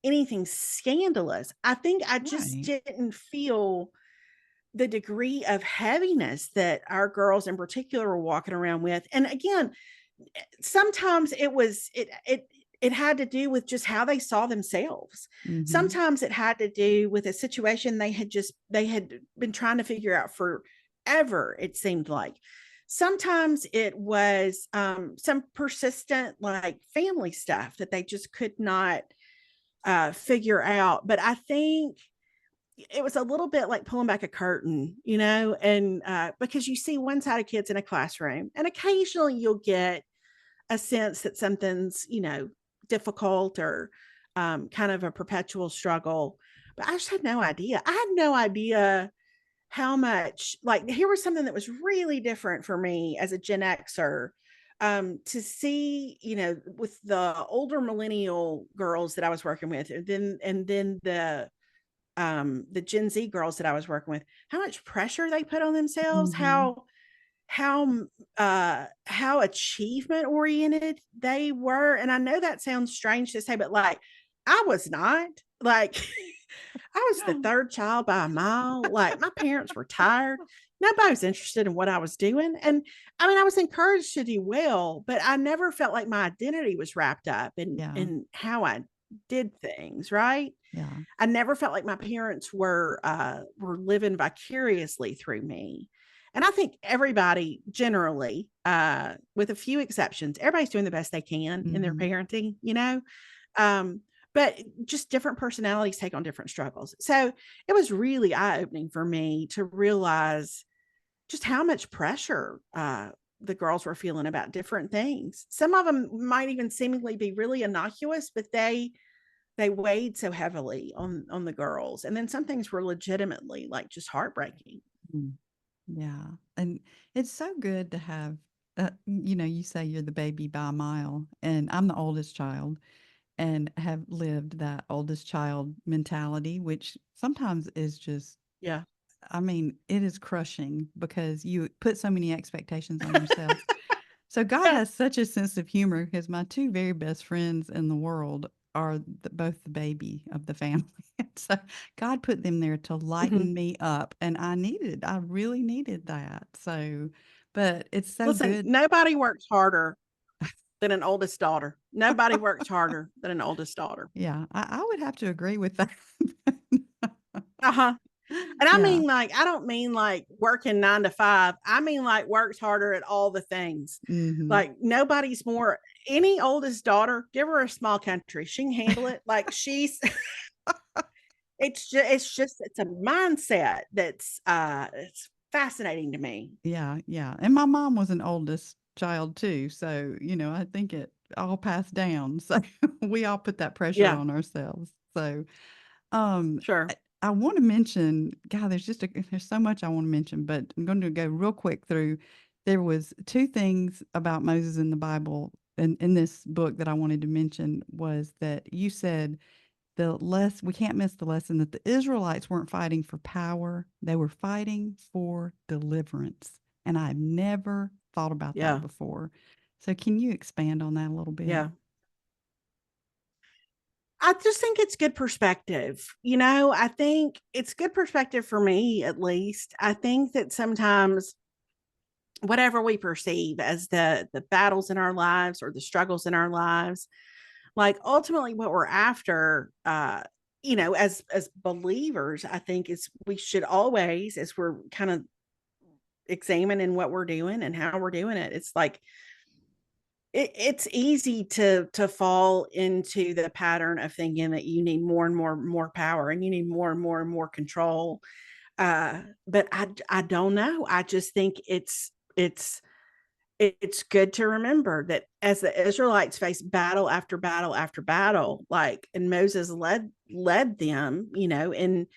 B: anything scandalous. I think I just
A: Right.
B: didn't feel the degree of heaviness that our girls in particular were walking around with. And again, sometimes it had to do with just how they saw themselves.
A: Mhm.
B: Sometimes it had to do with a situation they had been trying to figure out forever, it seemed like. Sometimes it was some persistent like family stuff that they just could not figure out. But I think it was a little bit like pulling back a curtain, and because you see one side of kids in a classroom, and occasionally you'll get a sense that something's, difficult or kind of a perpetual struggle. But I just had no idea. I had no idea how much, like, here was something that was really different for me as a Gen Xer. To see, with the older millennial girls that I was working with, and then the Gen Z girls that I was working with, how much pressure they put on themselves,
A: Mhm.
B: how achievement oriented they were. And I know that sounds strange to say, but like I was not. Like I was the third child by a mile. Like my parents were tired. Nobody was interested in what I was doing. And I mean, I was encouraged to do well, but I never felt like my identity was wrapped up in
A: Yeah.
B: in how I did things, right?
A: Yeah.
B: I never felt like my parents were living vicariously through me. And I think everybody generally, with a few exceptions, everybody's doing the best they can in their
A: Mhm.
B: parenting. Um, but just different personalities take on different struggles. So it was really eye-opening for me to realize just how much pressure the girls were feeling about different things. Some of them might even seemingly be really innocuous, but they weighed so heavily on the girls, and then some things were legitimately, like, just heartbreaking.
A: Mm. Yeah, and it's so good to have, you say you're the baby by a mile, and I'm the oldest child, and have lived that oldest child mentality, which sometimes is just,
B: Yeah.
A: I mean, it is crushing because you put so many expectations on yourself. So God has such a sense of humor because my two very best friends in the world are both the baby of the family. So God put them there to
B: Mhm.
A: lighten me up, and I really needed that. So, but it's so
B: Listen,
A: good.
B: nobody works harder than an oldest daughter. Nobody works harder than an oldest daughter.
A: Yeah, I would have to agree with that.
B: Uh-huh. And I
A: Yeah.
B: mean, like, I don't mean like working 9 to 5. I mean, like, works harder at all the things.
A: Mhm.
B: Like, nobody's more any oldest daughter, give her a small country. She can handle it. Like, she's it's a mindset that's, it's fascinating to me.
A: Yeah, yeah, and my mom was an oldest child too, so, I think it all passed down, so we all put that pressure
B: Yeah,
A: on ourselves, so, um,
B: sure.
A: I wanna mention God, there's so much I wanna mention, but I'm gonna go real quick through there was 2 things about Moses in the Bible in this book that I wanted to mention was that you said we can't miss the lesson that the Israelites weren't fighting for power, they were fighting for deliverance, and I've never thought about that
B: Yeah,
A: before. So can you expand on that a little bit?
B: yeah. I just think it's good perspective. I think it's good perspective for me, at least. I think that sometimes whatever we perceive as the battles in our lives or the struggles in our lives, like ultimately what we're after, as believers, I think is we should always, as we're kind of examining what we're doing and how we're doing it, it's like it's easy to fall into the pattern of thinking that you need more and more power and you need more and more control. But I don't know. I just think it's good to remember that as the Israelites faced battle after battle after battle, like, and Moses led them, in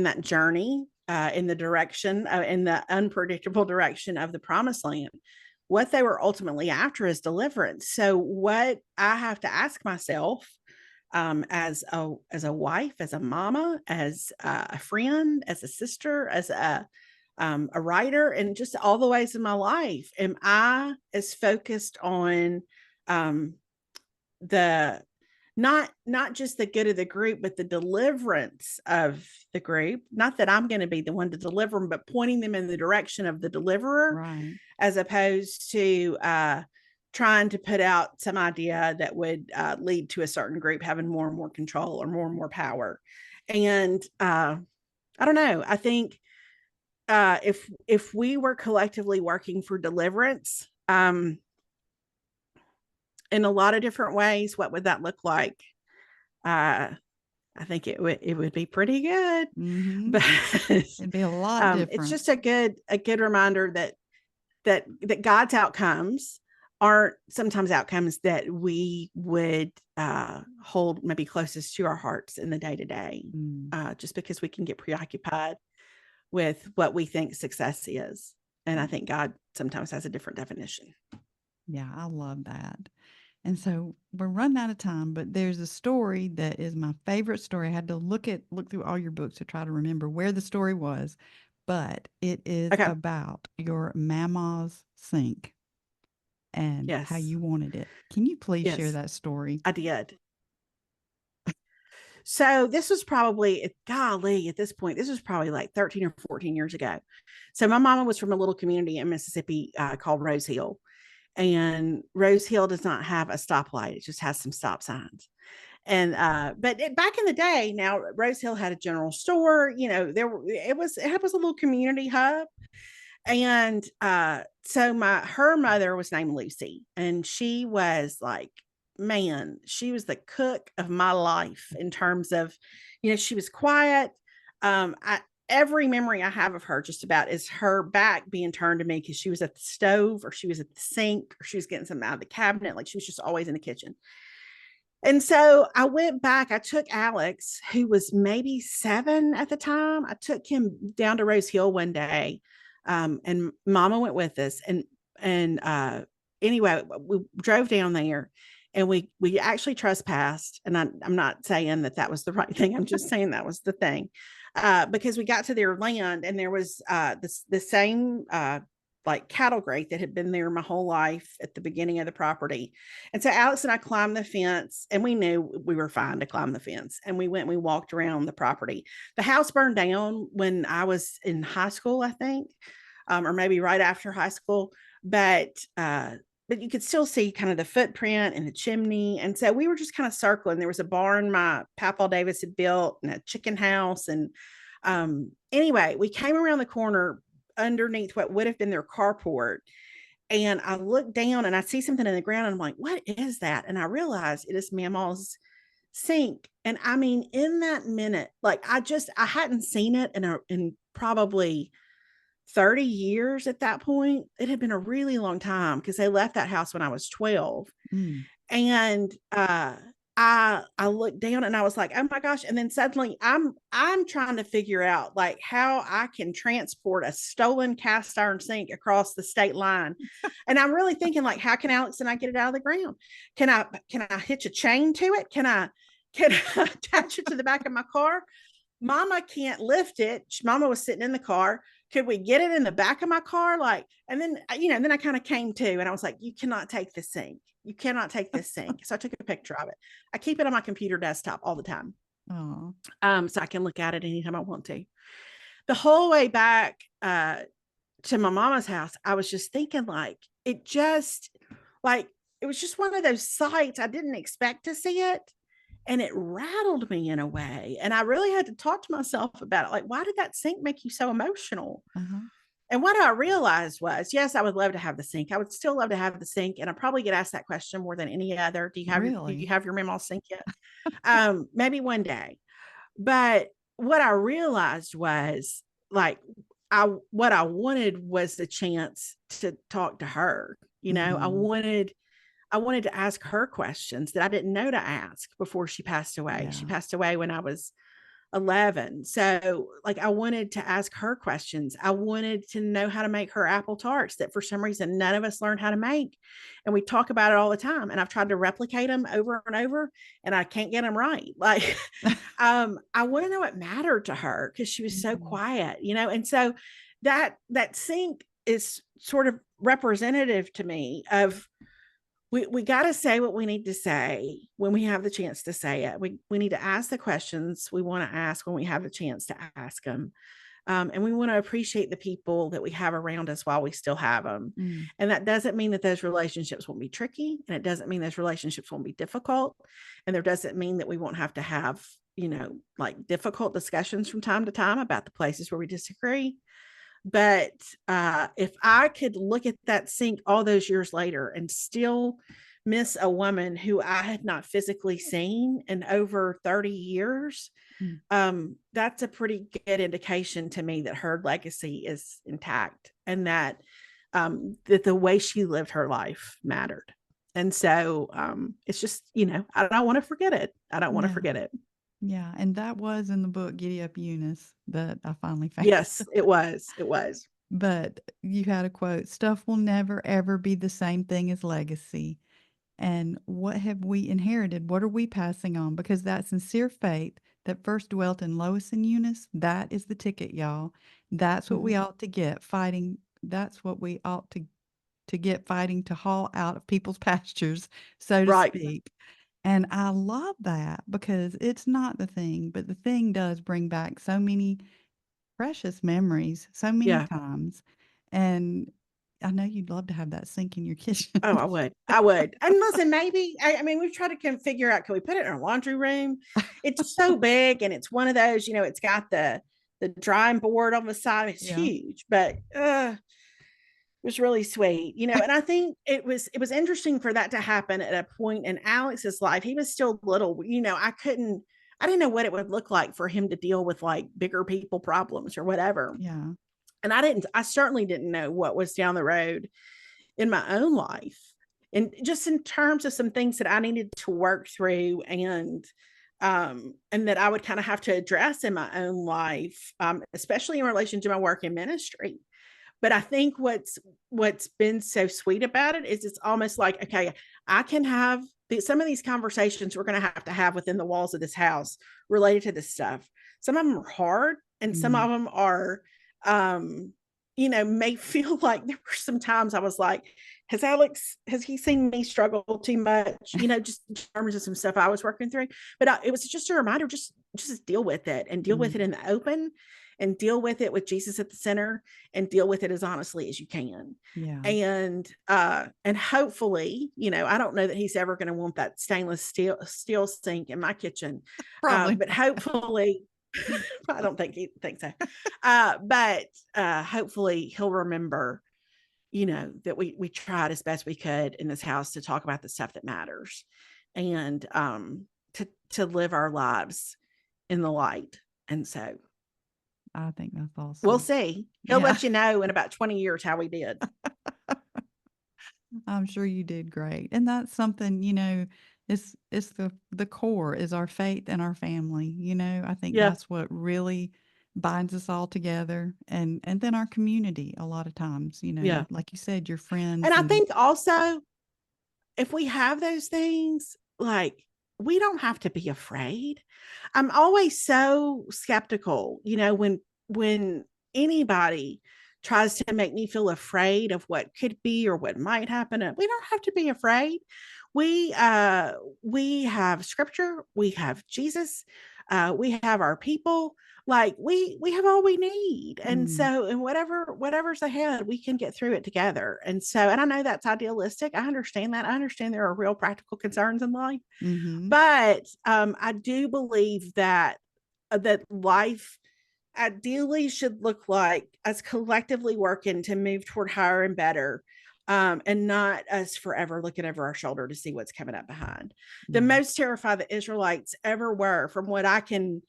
B: that journey, in the direction, in the unpredictable direction of the promised land. What they were ultimately after is deliverance. So, what I have to ask myself, as a wife, as a mama, as a friend, as a sister, as a writer, and just all the ways in my life, am I as focused on um, the not just the good of the group, but the deliverance of the group? Not that I'm going to be the one to deliver them, but pointing them in the direction of the deliverer,
A: Right.
B: as opposed to trying to put out some idea that would lead to a certain group having more and more control or more and more power. And I don't know. I think if we were collectively working for deliverance, in a lot of different ways, what would that look like? Uh, I think it would be pretty good,
A: Mhm.
B: but
A: It'd be a lot
B: it's
A: different.
B: just a good reminder that God's outcomes aren't sometimes outcomes that we would hold maybe closest to our hearts in the day to day,
A: Mm.
B: just because we can get preoccupied with what we think success is. And I think God sometimes has a different definition.
A: Yeah, I love that. And so we're running out of time, but there's a story that is my favorite story. I had to look through all your books to try to remember where the story was, but it is
B: Okay.
A: about your mama's sink and how
B: Yes.
A: you wanted it. Can you please share
B: Yes,
A: that story?
B: I did. So this was probably, golly, at this point, this was probably like 13 or 14 years ago. So my mama was from a little community in Mississippi called Rose Hill. And Rose Hill does not have a stoplight. It just has some stop signs. And but back in the day, now Rose Hill had a general store. It was a little community hub. And so my her mother was named Lucy, and she was like, man, she was the cook of my life in terms of, she was quiet. I Every memory I have of her just about is her back being turned to me because she was at the stove or she was at the sink or she was getting something out of the cabinet. Like, she was just always in the kitchen. And so I went back. I took Alex, who was maybe 7 at the time. I took him down to Rose Hill one day, and Mama went with us. And anyway, we drove down there, and we actually trespassed. And I'm not saying that that was the right thing. I'm just saying that was the thing, because we got to their land, and there was the same like cattle grate that had been there my whole life at the beginning of the property. And so Alex and I climbed the fence, and we knew we were fine to climb the fence. And we went and we walked around the property. The house burned down when I was in high school, I think, or maybe right after high school. But you could still see kind of the footprint and the chimney. And so we were just kind of circling. There was a barn my Papa Davis had built, and a chicken house. And anyway, we came around the corner underneath what would have been their carport. And I looked down and I see something in the ground, and I'm like, what is that? And I realized it is Mama's sink. And I mean, in that minute, like I hadn't seen it in probably 30 years at that point. It had been a really long time because they left that house when I was 12.
A: Mm.
B: And I looked down and I was like, oh my gosh. And then suddenly I'm trying to figure out like how I can transport a stolen cast iron sink across the state line. And I'm really thinking like, how can Alex and I get it out of the ground? Can I hitch a chain to it? Can I attach it to the back of my car? Mama can't lift it. Mama was sitting in the car. Could we get it in the back of my car? Like, and then, then I kind of came to, and I was like, you cannot take this sink. You cannot take this sink. So I took a picture of it. I keep it on my computer desktop all the time.
A: Oh.
B: So I can look at it anytime I want to. The whole way back to my mama's house, I was just thinking like, it was just one of those sights. I didn't expect to see it. And it rattled me in a way. And I really had to talk to myself about it. Like, why did that sink make you so emotional?
A: Uh-huh.
B: And what I realized was, yes, I would love to have the sink. I would still love to have the sink. And I probably get asked that question more than any other. Do you
A: Really?
B: have your Mama's sink yet? Maybe one day. But what I realized was like, what I wanted was the chance to talk to her.
A: Mhm.
B: I wanted to ask her questions that I didn't know to ask before she passed away. She
A: Yeah.
B: passed away when I was 11. So, like, I wanted to ask her questions. I wanted to know how to make her apple tarts that for some reason none of us learned how to make. And we talk about it all the time. And I've tried to replicate them over and over, and I can't get them right. Like, I want to know what mattered to her because she was so
A: Mhm.
B: quiet, and so that sink is sort of representative to me of we got to say what we need to say when we have the chance to say it. We need to ask the questions we want to ask when we have the chance to ask them. And we want to appreciate the people that we have around us while we still have them.
A: Mm.
B: And that doesn't mean that those relationships won't be tricky. And it doesn't mean those relationships won't be difficult. And there doesn't mean that we won't have to have, like difficult discussions from time to time about the places where we disagree. But if I could look at that sink all those years later and still miss a woman who I had not physically seen in over 30 years,
A: Mm.
B: that's a pretty good indication to me that her legacy is intact, and that the way she lived her life mattered. And so it's just, I don't want to forget it. I don't want to
A: Yeah.
B: forget it.
A: Yeah, and that was in the book Giddy Up, Eunice that I finally found.
B: Yes, it was. It was.
A: But you had a quote, "Stuff will never ever be the same thing as legacy." And what have we inherited? What are we passing on? Because that sincere faith that first dwelt in Lois and Eunice, that is the ticket, y'all. That's what we
B: Mhm.
A: ought to get fighting. That's what we ought to get fighting to haul out of people's pastures, so to
B: Right.
A: speak. And I love that because it's not the thing, but the thing does bring back so many precious memories so many
B: Yeah.
A: times. And I know you'd love to have that sink in your kitchen.
B: Oh, I would. I would. And listen, maybe I mean we've tried to figure out, can we put it in our laundry room? It's so big, and it's one of those, it's got the drying board on the side. It's
A: Yeah.
B: huge, but it was really sweet, and I think it was interesting for that to happen at a point in Alex's life. He was still little, I didn't know what it would look like for him to deal with like bigger people problems or whatever.
A: Yeah.
B: And I certainly didn't know what was down the road in my own life. And just in terms of some things that I needed to work through, and that I would kind of have to address in my own life, especially in relation to my work in ministry. But I think what's been so sweet about it is it's almost like, okay, I can have some of these conversations we're going to have within the walls of this house related to this stuff. Some of them are hard, and some
A: Mm.
B: of them are, um, may feel like there were some times I was like, has he seen me struggle too much? Just in terms of some stuff I was working through. But it was just a reminder, just deal with it, and deal with it
A: Mm.
B: in the open, and deal with it with Jesus at the center, and deal with it as honestly as you can.
A: Yeah.
B: And hopefully, I don't know that he's ever going to want that stainless steel sink in my kitchen.
A: Probably
B: But
A: not.
B: hopefully, I don't think he thinks so. But hopefully he'll remember, that we tried as best we could in this house to talk about the stuff that matters, and to live our lives in the light. And so
A: I think that's
B: we'll
A: awesome.
B: see. He'll
A: Yeah.
B: let you know in about 20 years how we did.
A: I'm sure you did great. And that's something, it's the core is our faith and our family, I think
B: Yeah.
A: that's what really binds us all together, and then our community a lot of times,
B: Yeah.
A: like you said, your
B: And
A: friends
B: I
A: and
B: think also, if we have those things, like, we don't have to be afraid. I'm always so skeptical, when anybody tries to make me feel afraid of what could be or what might happen. And we don't have to be afraid. We have scripture, we have Jesus, we have our people. Like, we have all we need. And
A: mm,
B: so, and whatever's ahead, we can get through it together. And I know that's idealistic. I understand that. I understand there are real practical concerns in life.
A: mhm,
B: But I do believe that life ideally should look like us collectively working to move toward higher and better, and not us forever looking over our shoulder to see what's coming up behind. The
A: yeah,
B: most terrified the Israelites ever were, from what I can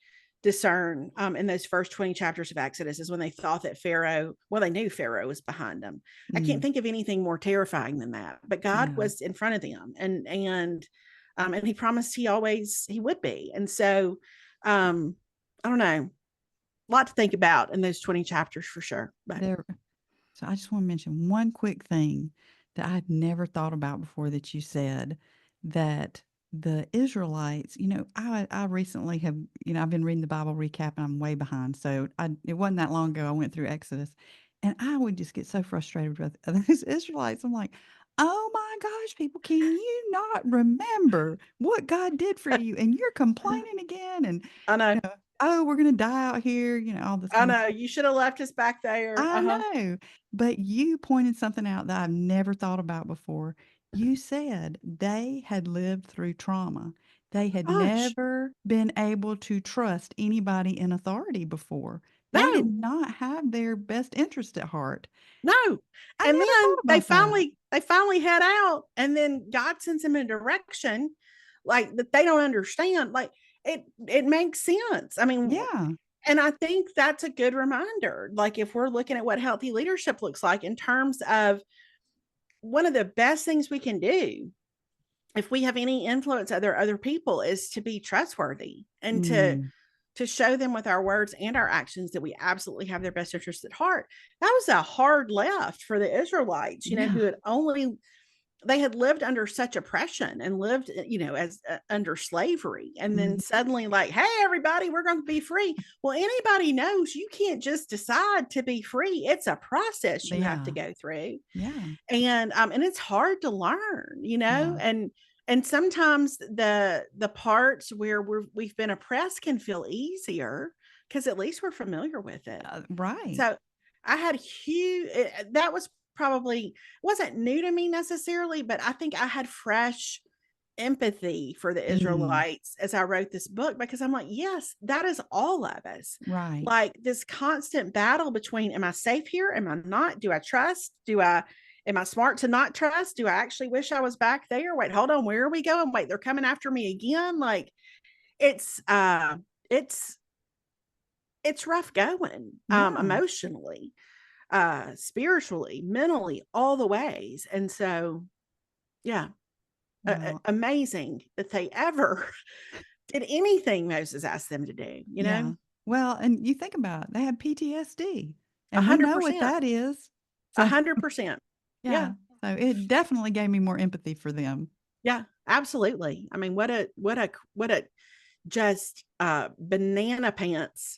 B: discern, in those first 20 chapters of Exodus, is when they thought that they knew Pharaoh was behind them. I can't
A: mm,
B: think of anything more terrifying than that. But God
A: yeah,
B: was in front of them, and he promised he would be. And so, I don't know, lot to think about in those 20 chapters for sure. But
A: there so I just wanna mention one quick thing that I had never thought about before that you said, that the Israelites, I recently have, I've been reading the Bible recap and I'm way behind. So it wasn't that long ago I went through Exodus, and I would just get so frustrated with those Israelites. I'm like, oh my gosh, people, can you not remember what God did for you? And you're complaining again, and
B: I know,
A: oh, we're gonna die out here, all this
B: I
A: kind of
B: know,
A: stuff.
B: you should have left us back there.
A: I
B: Uh-huh.
A: know, but you pointed something out that I've never thought about before. You said they had lived through trauma. They had
B: Gosh,
A: never been able to trust anybody in authority before. They did
B: no,
A: not have their best interest at heart.
B: no.
A: I
B: And
A: never
B: then
A: thought about that.
B: they finally head out, and then God sends them in a direction like that they don't understand. Like, it makes sense. I mean,
A: Yeah.
B: and I think that's a good reminder. Like, if we're looking at what healthy leadership looks like in terms of, one of the best things we can do if we have any influence other people, is to be trustworthy, and
A: Mm,
B: to show them with our words and our actions that we absolutely have their best interests at heart. That was a hard left for the Israelites,
A: yeah.
B: who had lived under such oppression, and lived, as under slavery. And then
A: Mhm.
B: suddenly, like, hey, everybody, we're going to be free. Well, anybody knows you can't just decide to be free. It's a process you have to
A: Yeah.
B: go through.
A: Yeah.
B: And it's hard to learn,
A: Yeah.
B: and sometimes the parts where we've been oppressed can feel easier, because at least we're familiar with it.
A: Right.
B: So I had huge, that was probably, wasn't new to me necessarily, but I think I had fresh empathy for the
A: Mm,
B: Israelites as I wrote this book, because I'm like, yes, that is all of us.
A: right.
B: Like, this constant battle between, am I safe here? Am I not? Do I trust? Am I smart to not trust? Do I actually wish I was back there? Wait, hold on. Where are we going? Wait, they're coming after me again. Like, it's, it's, it's rough going,
A: Yeah.
B: emotionally, spiritually, mentally, all the ways. And so, yeah,
A: Well,
B: amazing that they ever did anything Moses asked them to do, you
A: yeah.
B: know?
A: Well, and you think about it, they had PTSD, and we know what
B: 100%.
A: that is. So,
B: 100%.
A: yeah,
B: Yeah.
A: so it definitely gave me more empathy for them.
B: Yeah. Absolutely. I mean, what a just, banana pants,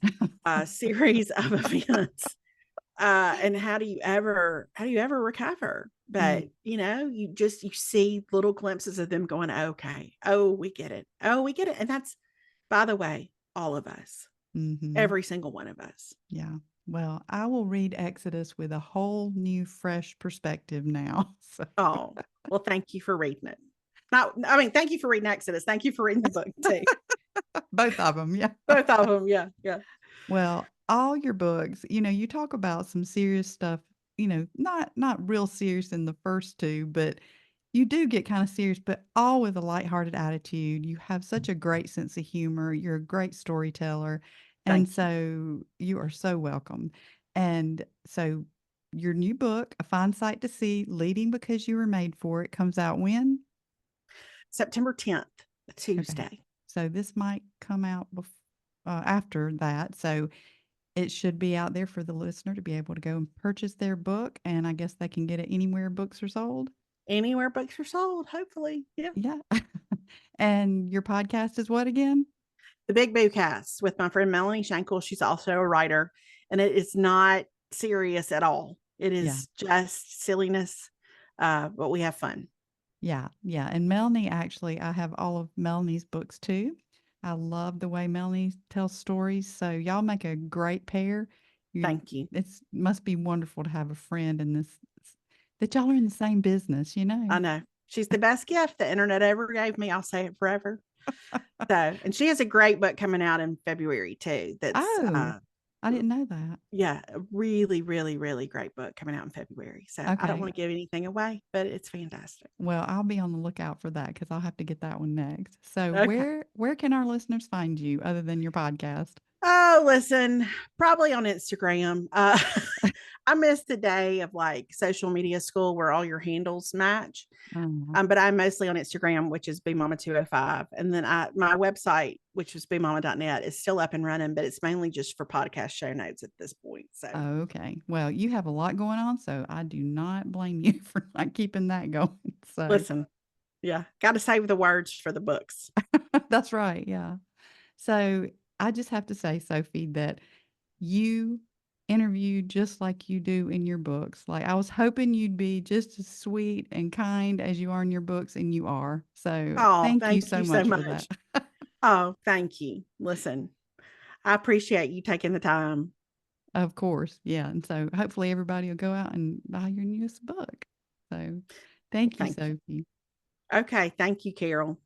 B: series of events. And how do you ever recover?
A: Mm,
B: But, you see little glimpses of them going, "Okay. Oh, we get it. Oh, we get it." And that's, by the way, all of us,
A: mhm.
B: every single one of us.
A: Yeah. Well, I will read Exodus with a whole new, fresh perspective now. So
B: Oh, well, thank you for reading it. Not I mean, thank you for reading Exodus. Thank you for reading the book too.
A: both of them, yeah.
B: Both of them. Yeah, yeah.
A: Well, all your books, you talk about some serious stuff, not real serious in the first 2, but you do get kinda serious, but all with a lighthearted attitude. You have such a great sense of humor. You're a great storyteller, and
B: Thank you.
A: so you are so welcome. And so your new book, A Fine Sight to See, Leading Because You Were Made for It, comes out when?
B: September 10th,
A: Okay.
B: Tuesday.
A: So this might come out after that, so it should be out there for the listener to be able to go and purchase their book, and I guess they can get it anywhere books are sold?
B: Anywhere books are sold, hopefully. Yeah.
A: Yeah. And your podcast is what again?
B: The Big Boo Cast with my friend Melanie Shankle. She's also a writer, and it is not serious at all. It
A: Yeah.
B: is just silliness, but we have fun.
A: Yeah, yeah, and Melanie actually I have all of Melanie's books too. I love the way Melanie tells stories, so y'all make a great pair. You
B: Thank you.
A: It's must be wonderful to have a friend in this that y'all are in the same business, you know?
B: I know. She's the best gift the internet ever gave me. I'll say it forever. So, and she has a great book coming out in February too. That's
A: Oh, I didn't know that.
B: yeah, a really, really, really great book coming out in February. So I don't
A: Okay.
B: want to give anything away, but it's fantastic.
A: Well, I'll be on the lookout for that because 'cause I'll have to get that one next. So
B: Okay.
A: where can our listeners find you other than your podcast?
B: Oh, listen, probably on Instagram. I miss the day of like social media school where all your handles match.
A: Oh,
B: But I'm mostly on Instagram, which is bmama205. And then my website, which is bmama.net, is still up and running, but it's mainly just for podcast show notes at this point. So
A: okay. Well, you have a lot going on, so I do not blame you for not keeping that going. So
B: listen, yeah, got to save the words for the books.
A: that's right, yeah. So I just have to say, Sophie, that you interview just like you do in your books. Like, I was hoping you'd be just as sweet and kind as you are in your books, and you are. So
B: Oh,
A: thank you
B: thank
A: so
B: you so
A: much for that.
B: much. Oh, thank you. Listen, I appreciate you taking the time.
A: Of course, yeah, and so hopefully everybody will go out and buy your newest book. So, thank you,
B: Thank you.
A: Sophie.
B: Okay. Thank you, Carol.